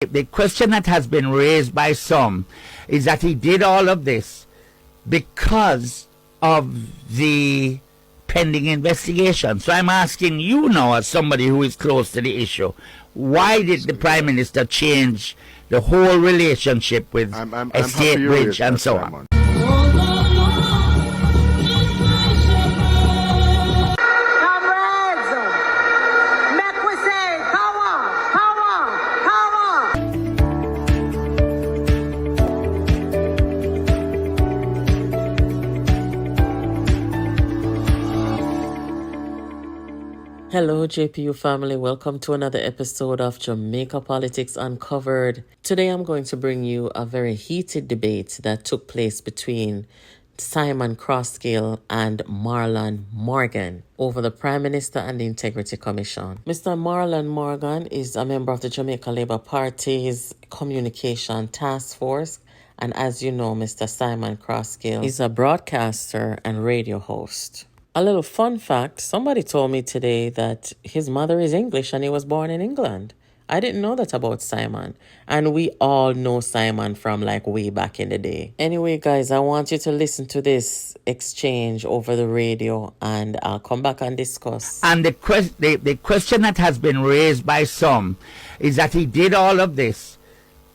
The question that has been raised by some is that he did all of this because of the pending investigation. So I'm asking you now, as somebody who is close to the issue, why did the Prime Minister change the whole relationship with Estate Bridge and so on? Hello, JPU family. Welcome to another episode of Jamaica Politics Uncovered. Today, I'm going to bring you a very heated debate that took place between Simon Crosskill and Marlon Morgan over the Prime Minister and the Integrity Commission. Mr. Marlon Morgan is a member of the Jamaica Labour Party's Communication Task Force. And as you know, Mr. Simon Crosskill is a broadcaster and radio host. A little fun fact, somebody told me today that his mother is English and he was born in England. I didn't know that about Simon. And we all know Simon from like way back in the day. Anyway, guys, I want you to listen to this exchange over the radio and I'll come back and discuss. And the question that has been raised by some is that he did all of this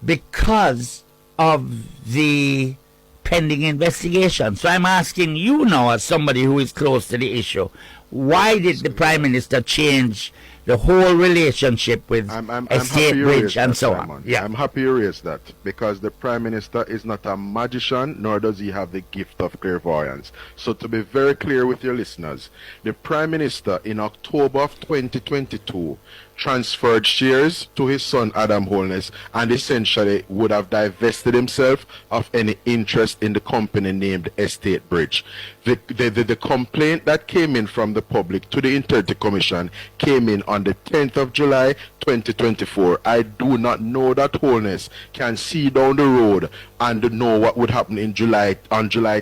because of the pending investigation. So I'm asking you now, as somebody who is close to the issue, why did the Prime Minister change the whole relationship with Estate Bridge and so on? Yeah. I'm happy you raised that, because the Prime Minister is not a magician, nor does he have the gift of clairvoyance. So to be very clear with your listeners, the Prime Minister in October of 2022 transferred shares to his son Adam Holness and essentially would have divested himself of any interest in the company named Estate Bridge. The complaint that came in from the public to the Integrity Commission came in on the 10th of July 2024. I do not know that Holness can see down the road and know what would happen on July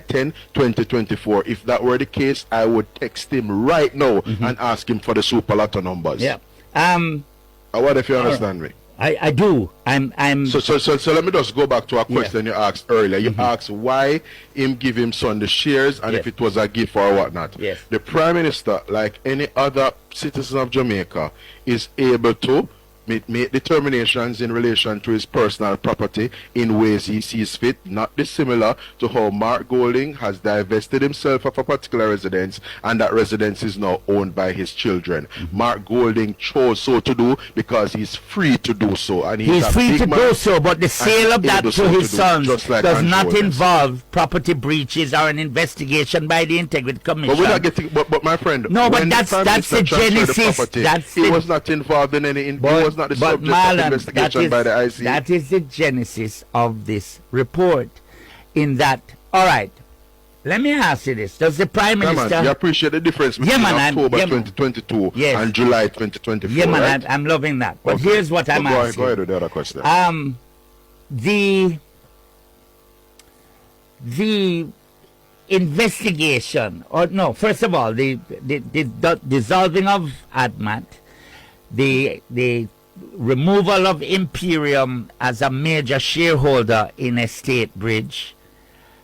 10, 2024. If that were the case, I would text him right now and ask him for the super lotto numbers. Yeah. What if you understand me? I do. So let me just go back to a question you asked earlier. You asked why him give him son the shares and if it was a gift or whatnot. Yes. The Prime Minister, like any other citizen of Jamaica, is able to make determinations in relation to his personal property in ways he sees fit, not dissimilar to how Mark Golding has divested himself of a particular residence, and that residence is now owned by his children. Mark Golding chose so to do because he's free to do so, and he's free to do so, but the sale of that to his sons does not involve property breaches or an investigation by the Integrity Commission. But we're not getting. But my friend, no, but that's the genesis. He was not involved in any. He was not the subject of investigation by the IC. That is the genesis of this report. In that, all right, let me ask you this: does the Prime Minister? You appreciate the difference between October 2022 and July 2024? Yeah, man, right? I'm loving that. But here's what I'm asking. Go ahead with the other question. The investigation, or no, first of all, the dissolving of ADMAT, the removal of Imperium as a major shareholder in Estate Bridge.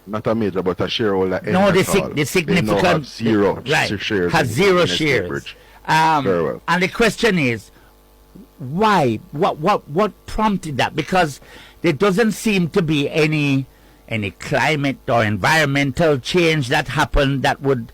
Not a major, but a shareholder. No, the significant zero shares. Has zero shares. Very well. And the question is, why? What prompted that? Because there doesn't seem to be any climate or environmental change that happened that would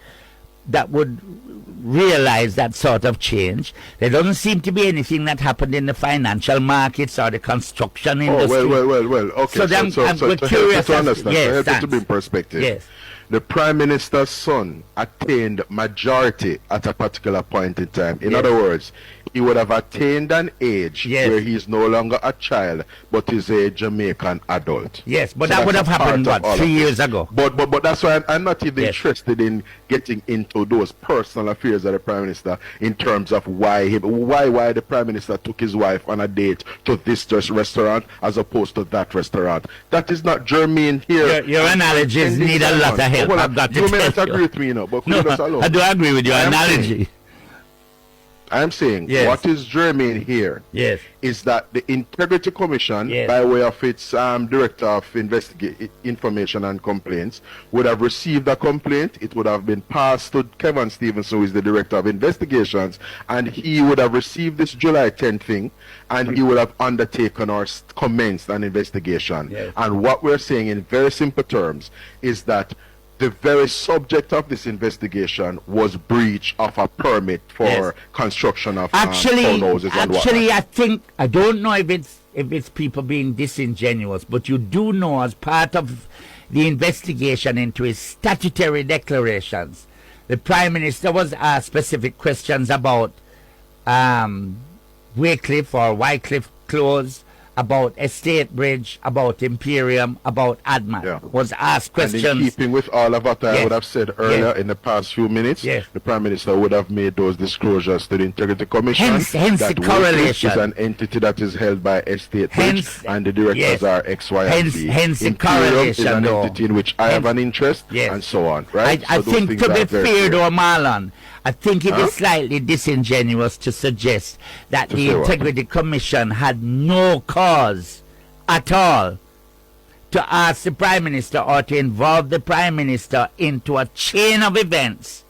realize that sort of change. There doesn't seem to be anything that happened in the financial markets or the construction industry. Well. Okay. I'm curious to understand. Yes, to help you to be in perspective. Yes. The Prime Minister's son attained majority at a particular point in time. In other words, he would have attained an age where he is no longer a child, but is a Jamaican adult. Yes, but that would have happened, 3 years ago? But that's why I'm not even interested in getting into those personal affairs of the Prime Minister in terms of why the Prime Minister took his wife on a date to this restaurant as opposed to that restaurant. That is not germane here. Your analogies need a lot of help. You may not agree with me, but no, I do agree with your analogy. I'm saying Yes. what is germane here Yes. is that the Integrity Commission, Yes. by way of its Director of Information and Complaints, would have received a complaint. It would have been passed to Kevin Stevens, who is the Director of Investigations, and he would have received this July 10th thing, and he would have undertaken or commenced an investigation. Yes. And what we're saying in very simple terms is that the very subject of this investigation was breach of a permit for Yes. construction of Actually, townhouses and whatnot. I don't know if it's people being disingenuous, but you do know, as part of the investigation into his statutory declarations, the Prime Minister was asked specific questions about Wycliffe or Wycliffe Close, about Estate Bridge, about Imperium, about Admat. Yeah. Was asked questions. And in keeping with all of what I Yes. would have said earlier Yes. in the past few minutes, Yes. the Prime Minister would have made those disclosures to the Integrity Commission. Hence the that Wycliffe correlation. is an entity that is held by Estate Bridge, Hence- and the directors yes. are X, Y, and Z. Hence the Imperium is correlation, an though. entity in which I have an interest, Yes. and so on. Right? I So those think, things to are be very fair, clear. though, Marlon, I think it Huh? is slightly disingenuous to suggest that To the say what? Integrity Commission had no cause at all to ask the Prime Minister or to involve the Prime Minister into a chain of events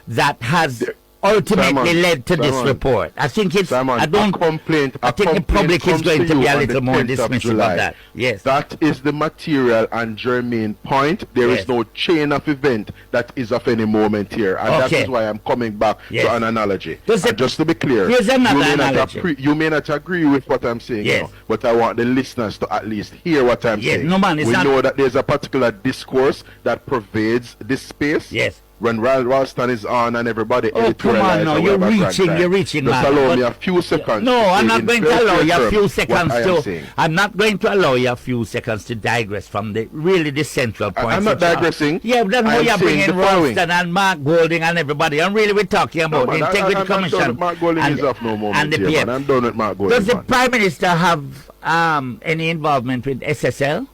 that has ultimately Simon, led to this Simon, report. I think it's. Simon, I don't. a complaint, I think the public is comes going to you be a on the little more 10th of dismissive July. of that. Yes. That is the material and germane point. There is Yes. no chain of event that is of any moment here. And that Okay. is why I'm coming back Yes. to an analogy. Does And it- just to be clear, Here's another you may analogy. you may not agree with what I'm saying, Yes. you know, but I want the listeners to at least hear what I'm Yes. saying. No, man, it's we not- know that there's a particular discourse that pervades this space. Yes. When Ralston is on and everybody Oh, come on editorializes now, or you're whatever reaching, frank you're time. reaching, Just man. allow But- me a few seconds. No, to I'm say not in going to very allow clear you a terms few what seconds I am to. saying. I'm not going to allow you a few seconds to digress from the central point. I'm not digressing. Yeah, but then I am you're saying bringing the following. Ralston and Mark Golding and everybody, and really we're talking about No, the man, Integrity I'm Commission. done with Mark Golding and, is off no moment and the here, PM. man. I'm done with Mark Golding, Does the man. Prime Minister have any involvement with SSL?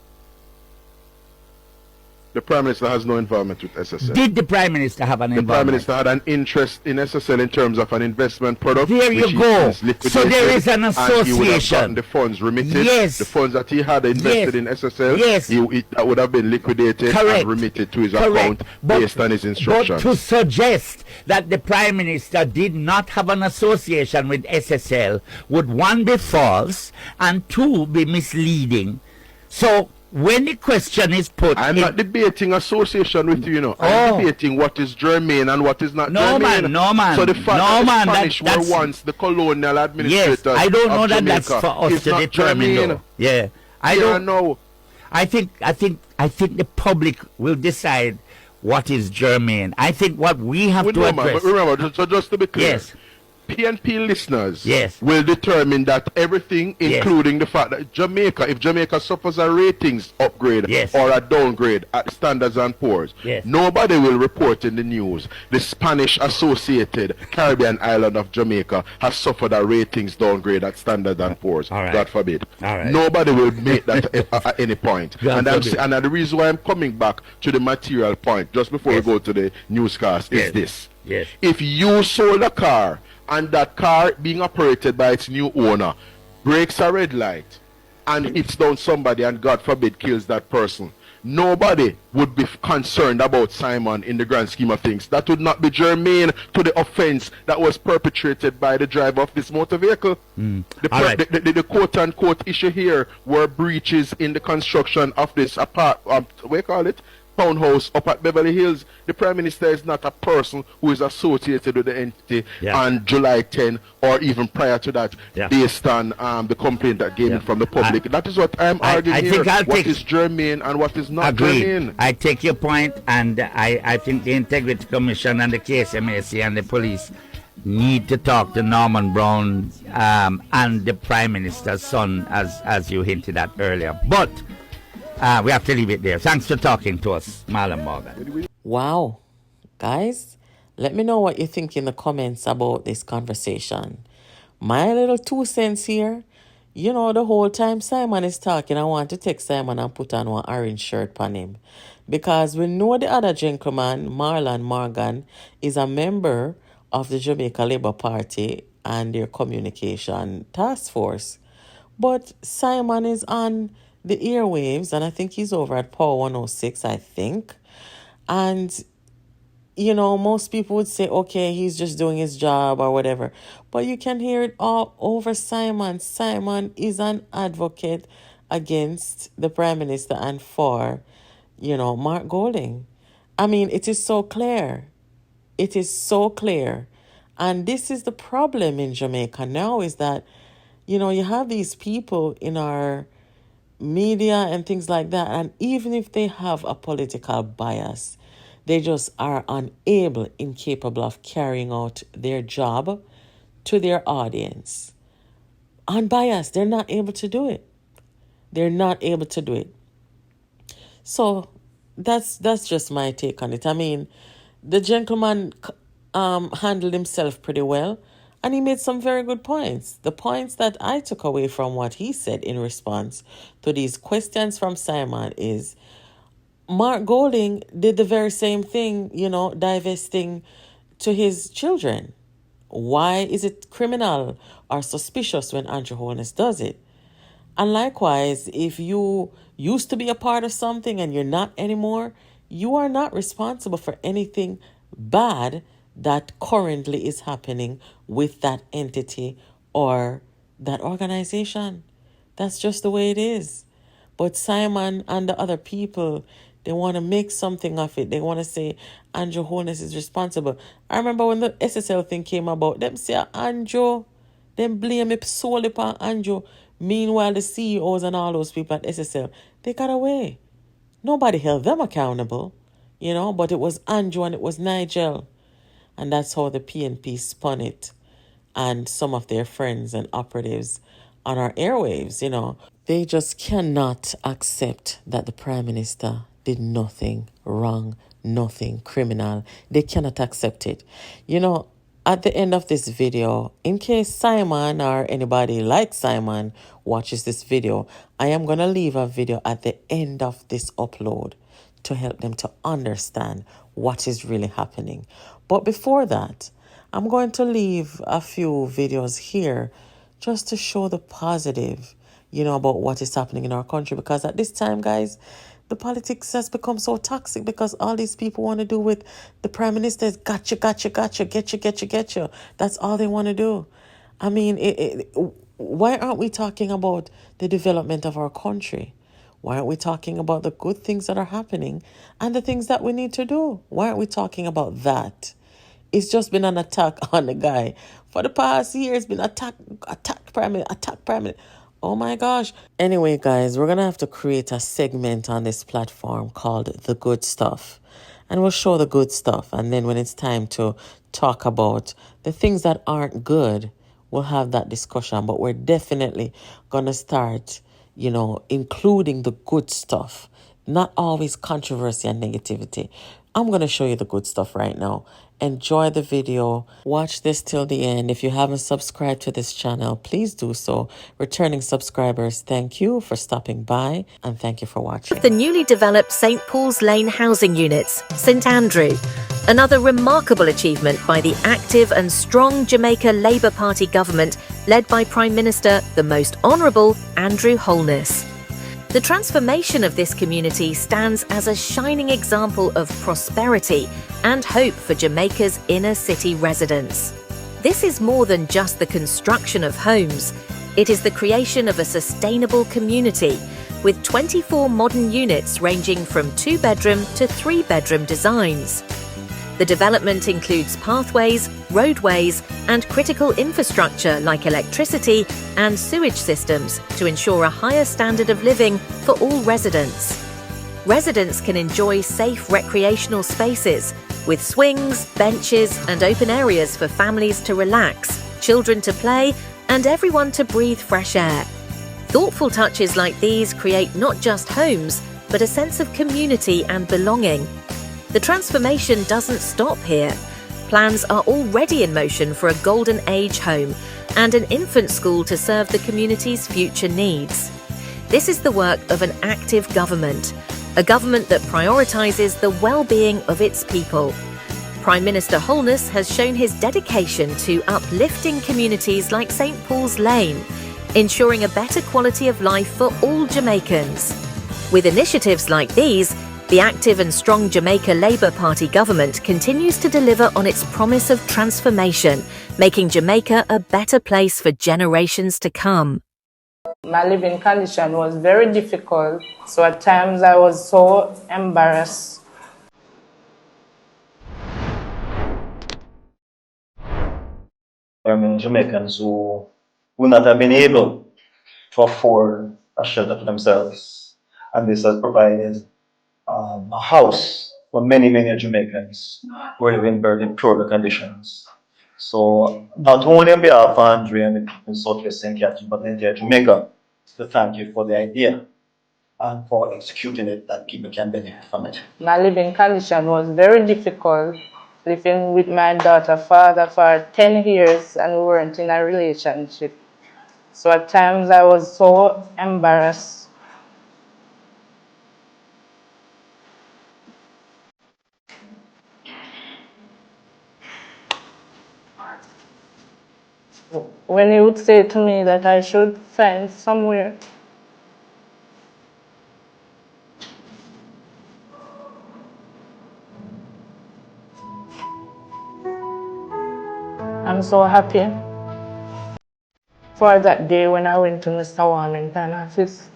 The Prime Minister has no involvement with SSL. Did the Prime Minister have an The Prime involvement? Minister had an interest in SSL in terms of an investment product. There you which he go. has liquidated, So there is an and he would have association. gotten the funds remitted. Yes. The funds that he had invested Yes. in SSL, Yes. that would have been liquidated Correct. and remitted to his Correct. account But- based on his But instructions. to suggest that the Prime Minister did not have an association with SSL would, one, be false, and two, be misleading. So when the question is put, I'm not debating association with you, you know. Oh. I'm debating what is germane and what is not No, germane. man, no, man. So the fact No, that the man, Spanish that's- were once the colonial administrators yes, I don't know of that that's Jamaica for us is to not determine. germane. Though. Yeah, I Yeah, don't. know. I think the public will decide what is germane. I think what we have We to know, man, address. but remember, so just to be clear, Yes. PNP listeners Yes. will determine that everything, Yes. including the fact that if Jamaica suffers a ratings upgrade Yes. or a downgrade at Standards and Poor's, Yes. nobody will report in the news the Spanish associated Caribbean island of Jamaica has suffered a ratings downgrade at Standards and Poor's. All right. God forbid. All right. Nobody will make that at any point. God forbid. And the reason why I'm coming back to the material point, just before Yes. we go to the newscast, Yes. is this. Yes. If you sold a car and that car being operated by its new owner breaks a red light and hits down somebody and God forbid kills that person, nobody would be concerned about Simon in the grand scheme of things. That would not be germane to the offense that was perpetrated by the driver of this motor vehicle. All right. The quote-unquote issue here were breaches in the construction of this townhouse up at Beverly Hills. The Prime Minister is not a person who is associated with the entity on July 10 or even prior to that, based on the complaint that came in from the public. That is what I'm arguing here. What is germane and what is not germane. I take your point, and I think the Integrity Commission and the KSMAC and the police need to talk to Norman Brown and the Prime Minister's son, as you hinted at earlier. But we have to leave it there. Thanks for talking to us, Marlon Morgan. Wow. Guys, let me know what you think in the comments about this conversation. My little 2 cents here. You know, the whole time Simon is talking, I want to take Simon and put on one orange shirt on him. Because we know the other gentleman, Marlon Morgan, is a member of the Jamaica Labour Party and their communication task force. But Simon is on the airwaves, and I think he's over at Power 106, I think. And, most people would say, okay, he's just doing his job or whatever. But you can hear it all over Simon. Simon is an advocate against the Prime Minister and for, Mark Golding. I mean, it is so clear. It is so clear. And this is the problem in Jamaica now, is that, you have these people in our media and things like that, and even if they have a political bias, they just are incapable of carrying out their job to their audience. Unbiased, they're not able to do it. They're not able to do it. So that's just my take on it. I mean, the gentleman handled himself pretty well, and he made some very good points. The points that I took away from what he said in response to these questions from Simon is Mark Golding did the very same thing, divesting to his children. Why is it criminal or suspicious when Andrew Holness does it? And likewise, if you used to be a part of something and you're not anymore, you are not responsible for anything bad that currently is happening with that entity or that organization. That's just the way it is. But Simon and the other people, they want to make something of it. They want to say Andrew Holness is responsible. I remember when the SSL thing came about, them say Andrew, them blame it solely upon Andrew. Meanwhile, the CEOs and all those people at SSL, they got away. Nobody held them accountable, but it was Andrew and it was Nigel. And that's how the PNP spun it. And some of their friends and operatives on our airwaves, they just cannot accept that the Prime Minister did nothing wrong, nothing criminal. They cannot accept it. At the end of this video, in case Simon or anybody like Simon watches this video, I am going to leave a video at the end of this upload to help them to understand what is really happening. But before that, I'm going to leave a few videos here just to show the positive, about what is happening in our country. Because at this time, guys, the politics has become so toxic because all these people want to do with the Prime Minister is gotcha, get you. That's all they want to do. I mean, why aren't we talking about the development of our country? Why aren't we talking about the good things that are happening and the things that we need to do? Why aren't we talking about that? It's just been an attack on the guy. For the past year, it's been attack Prime Minister. Oh my gosh. Anyway, guys, we're going to have to create a segment on this platform called The Good Stuff. And we'll show the good stuff. And then when it's time to talk about the things that aren't good, we'll have that discussion. But we're definitely going to start, including the good stuff. Not always controversy and negativity. I'm going to show you the good stuff right now. Enjoy the video. Watch this till the end. If you haven't subscribed to this channel, please do so. Returning subscribers, thank you for stopping by and thank you for watching. The newly developed St Paul's Lane housing units, St Andrew. Another remarkable achievement by the active and strong Jamaica Labour Party government led by Prime Minister, the Most Honourable Andrew Holness. The transformation of this community stands as a shining example of prosperity and hope for Jamaica's inner city residents. This is more than just the construction of homes. It is the creation of a sustainable community with 24 modern units ranging from 2-bedroom to 3-bedroom designs. The development includes pathways, roadways, and critical infrastructure like electricity and sewage systems to ensure a higher standard of living for all residents. Residents can enjoy safe recreational spaces with swings, benches, and open areas for families to relax, children to play, and everyone to breathe fresh air. Thoughtful touches like these create not just homes, but a sense of community and belonging. The transformation doesn't stop here. Plans are already in motion for a Golden Age home and an infant school to serve the community's future needs. This is the work of an active government, a government that prioritises the well-being of its people. Prime Minister Holness has shown his dedication to uplifting communities like St Paul's Lane, ensuring a better quality of life for all Jamaicans. With initiatives like these, the active and strong Jamaica Labour Party government continues to deliver on its promise of transformation, making Jamaica a better place for generations to come. My living condition was very difficult, so at times I was so embarrassed. There are many Jamaicans who would not have been able to afford a shelter for themselves, and this has provided a house for many, many Jamaicans who are living in very poor conditions. So, not only on behalf of Andre and the people in Southwest St. Catherine, but in entire Jamaica, to thank you for the idea and for executing it, that people can benefit from it. My living condition was very difficult, living with my daughter's father for 10 years and we weren't in a relationship. So at times I was so embarrassed. When he would say to me that I should find somewhere, I'm so happy for that day when I went to Mr. Warmington's office.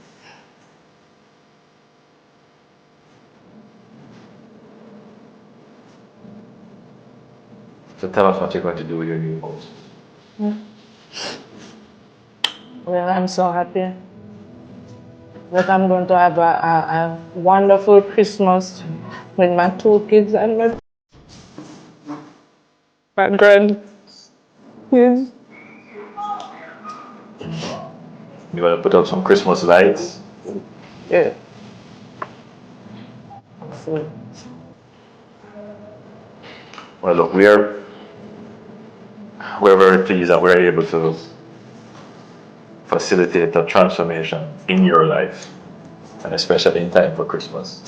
So tell us what you're going to do with your new house. Well, I'm so happy that I'm going to have a wonderful Christmas with my 2 kids and my grandkids. You're going to put up some Christmas lights. Yeah. So, Well, look, we're very pleased that we're able to facilitate a transformation in your life, and especially in time for Christmas.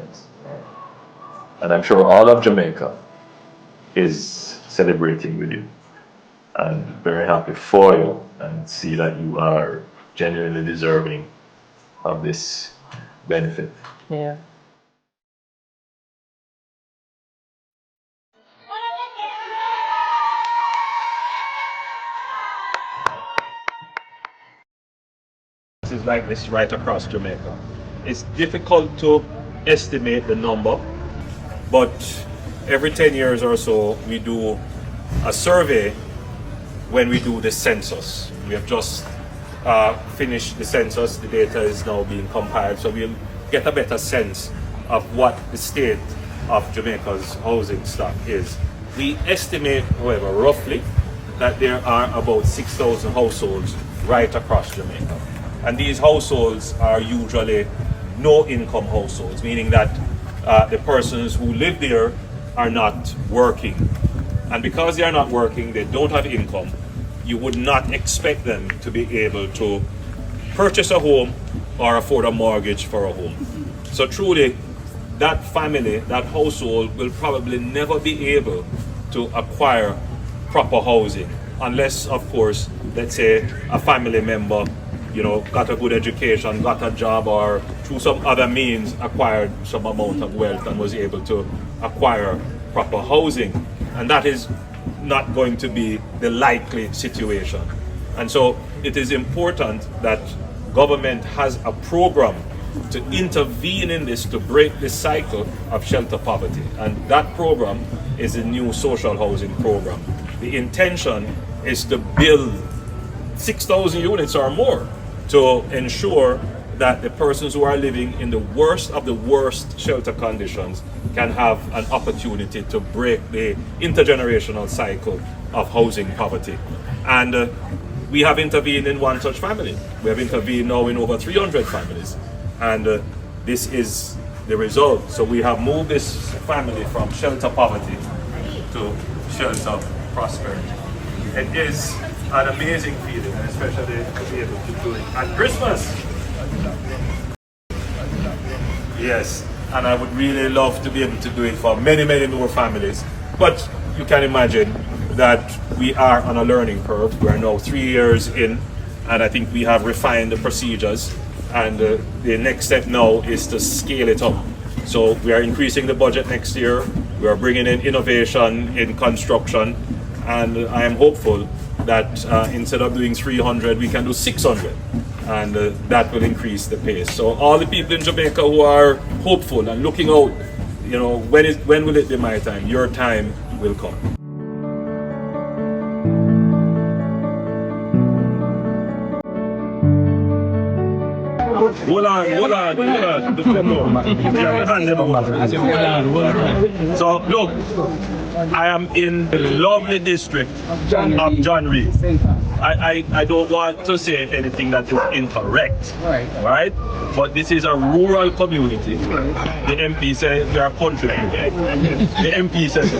Yes. And I'm sure all of Jamaica is celebrating with you and very happy for you, and see that you are genuinely deserving of this benefit. yeah. Is like this right across Jamaica. It's difficult to estimate the number, but every 10 years or so we do a survey when we do the census. We have just finished the census, the data is now being compiled, so we'll get a better sense of what the state of Jamaica's housing stock is. We estimate, however, roughly that there are about 6,000 households right across Jamaica. And these households are usually no-income households, meaning that the persons who live there are not working. And because they are not working, they don't have income, you would not expect them to be able to purchase a home or afford a mortgage for a home. So truly, that family, that household will probably never be able to acquire proper housing, unless, of course, let's say a family member got a good education, got a job, or through some other means acquired some amount of wealth and was able to acquire proper housing. And that is not going to be the likely situation. And so it is important that government has a program to intervene in this, to break this cycle of shelter poverty. And that program is a new social housing program. The intention is to build 6,000 units or more to ensure that the persons who are living in the worst of the worst shelter conditions can have an opportunity to break the intergenerational cycle of housing poverty. And we have intervened in one such family. We have intervened now in over 300 families. And this is the result. So we have moved this family from shelter poverty to shelter prosperity. It is an amazing feeling, and especially to be able to do it at Christmas. Yes, and I would really love to be able to do it for many, many more families. But you can imagine that we are on a learning curve. We are now 3 years in, and I think we have refined the procedures, and the next step now is to scale it up. So we are increasing the budget next year. We are bringing in innovation in construction, and I am hopeful that instead of doing 300, we can do 600, and that will increase the pace. So all the people in Jamaica who are hopeful and looking out, you know, when will it be my time? Your time will come. Hold on. So look, I am in the lovely district of John Reed. I don't want to say anything that is incorrect, right? But this is a rural community. The MP says we are country. The MP says,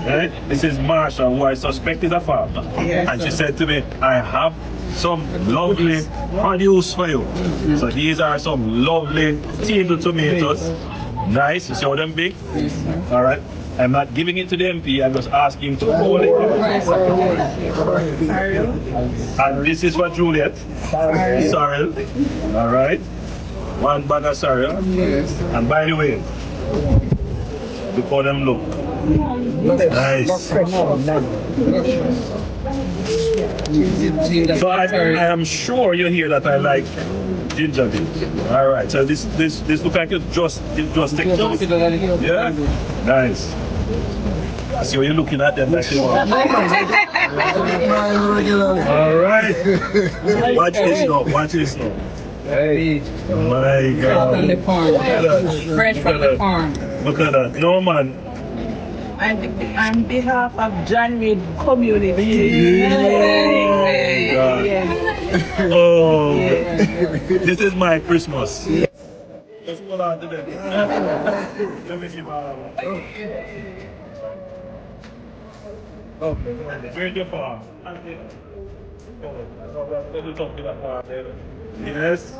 right? This is Marsha, who I suspect is a farmer. And she said to me, I have some lovely produce for you. So these are some lovely table tomatoes. Nice, you see how them big? All right. I'm not giving it to the MP, I'm just asking to hold it. And this is for Juliet. Sorrel. All right. One bag of sorrel. And by the way, before them look. Nice. So I am sure you hear that I like ginger beer. All right. So this look like it just take. Yeah. Nice. I see what you're looking at them. All right. Watch this now. Watch this now. Hey. My God. Fresh from the farm. Look at that. No man. On behalf of John Reed community. Yeah. Oh, this is my Christmas. Let's go on to them. Let me give where's your farm? Yes.